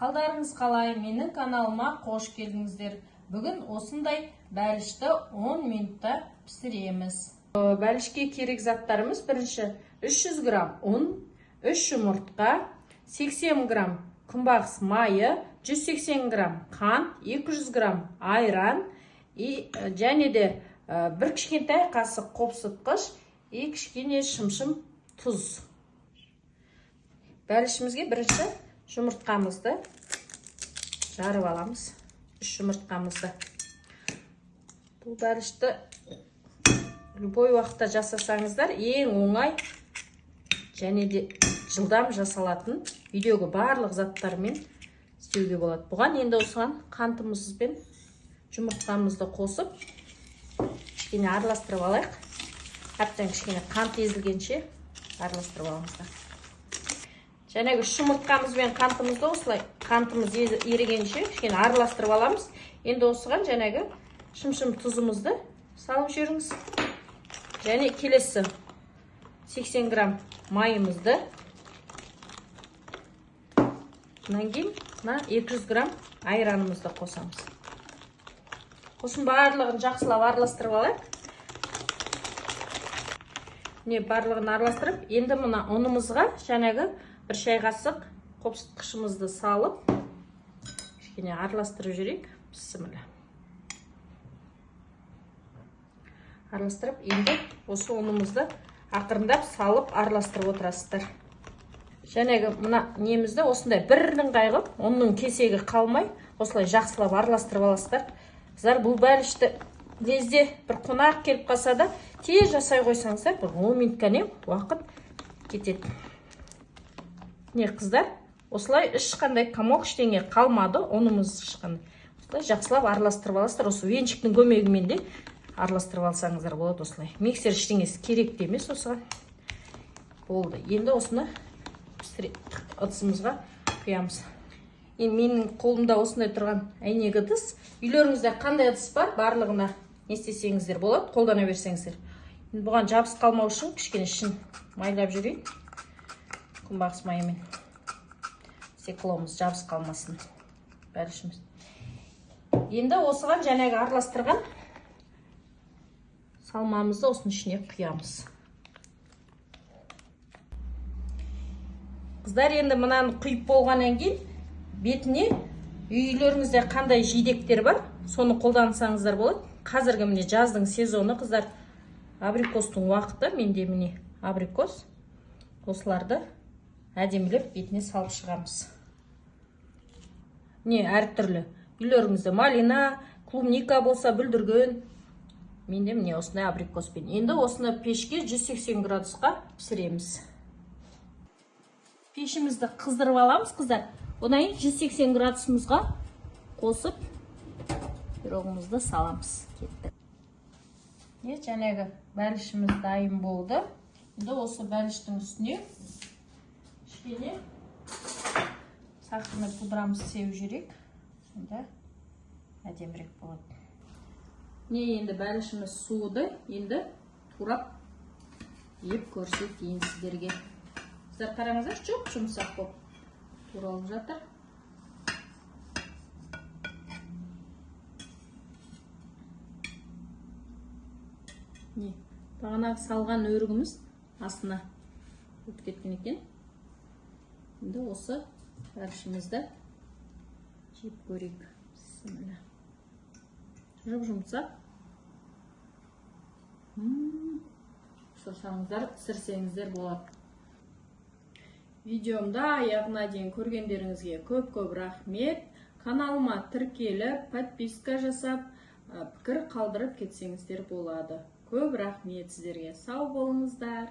Қалдарыңыз қалай? Менің каналыма қош келдіңіздер. Бүгін осындай бәлішті 10 минутта пісіреміз. Бәлішке керек заттарымыз: бірінші 300 грамм ұн, 3 жұмыртқа, 80 грамм күнбағыс майы, 180 грамм қант, 200 грамм айран, және де бір кішкентай қасық қопсытқыш, кішкене шымшым тұз. Бәлішімізге бірінші жұмыртқамызды жарып аламыз. 3 жұмыртқамызды. Бұл бәлішті любой уақытта жасасаңыздар, ең оңай және де жылдам жасалатын, үйдегі барлық заттармен істеуге болады. Бұған енді осыған қантымыз бен жұмыртқамызды қосып, кішкене араластырып алайық. Әбден кішкене қант езілгенше араластырып аламыздар. Жәнегі жұмыртқамыз бен қантымызды осылай қантымыз ерігенше кішкене араластырып аламыз. Енді осыған жәнегі шымшым тұзымызды салып жіберіңіз. Және келесі 80 грамм майымызды, бұдан кейін 200 грамм айранымызды қосамыз. Осының барлығын жақсылап араластырып алайық. Барлығын араластырып, енді мына ұнымызға жәнегі бір шай қасық қопсытқышымызды салып, кішкене араластырып жүрейік. Бісміллә. Араластырып, енді осы ұнымызды ақырындап салып араластырып отырасыздар. Жәнегі мына немізді осындай бірінің қайғып, оның кесегі қалмай, осылай жақсылап араластырып аласыздар. Қыздар, бұл бәлішті лезде бір қонақ келіп қалса да, тез жасай қойсаңыздар, бір 10 минутқа уақыт кетеді. Қыздар, осылай ешқандай комок ештеңе қалмады, онымыз ешқандай. Осылай жақсылап араластырып аласыздар. Осы венчиктің көмегімен де араластырып алсаңыздар болады. Осылай миксер ештеңесі керек емес осыған. Болды. Енді осыны ыдысымызға құямыз. Енді менің қолымда осындай тұрған әйнек ыдыс. Үйлеріңізде қандай ыдыс бар, барлығына не істесеңіздер болады, қолдана берсеңіздер. Енді бұған жабыс қалмау үшін кішкене ішін майлап жүрейін. Күнбағыс майымен. Стекломыз жабыс қалмасын. Бәлішіміз. Енді осыған жәнегі араластырған салмамызды осының ішіне құямыз. Қыздар, енді мынаны құйып болғаннан кейін бетіне үйлеріңізде қандай жидектер бар, соны қолдансаңыздар болады. Қазіргі міне жаздың сезоны, қыздар, абрикостың уақыты. Менде міне абрикос. Осыларды әдемілеп бетіне салып шығамыз. Әртүрлі. Үйлеріңізде малина, клубника болса, бүлдірген. Менде міне осындай абрикоспен. Енді осыны пешке 180 градусқа пісіреміз. Пешімізді қыздырып аламыз, қыздар. Одан 180 градусымызға қосып, пирогымызды саламыз. Жәнегі бәлішіміз дайын болды. Енді осы бәліштің үстіне кішкене сахарный пудрамызды сеуіп жүрейік. Сонда әдемірек болады. Енді бәлішіміз суыды. Енді турап еп көрсетейін сіздерге. Сіздер қараңыздар, жоқ жұмсақ болып туралып жатыр. Бағанағы салған өрігіміз астына өтіп кеткен екен. Енді осы бәлішімізді жеп көрейік. Жұмсақ. Шошаңыздар, пісірсеңіздер болады. Видеомда аяғына дейін көргендеріңізге көп-көп рахмет. Каналыма тіркеліп, подписка жасап, пікір қалдырып кетсеңіздер болады. Көп рахмет сіздерге. Сау болыңыздар.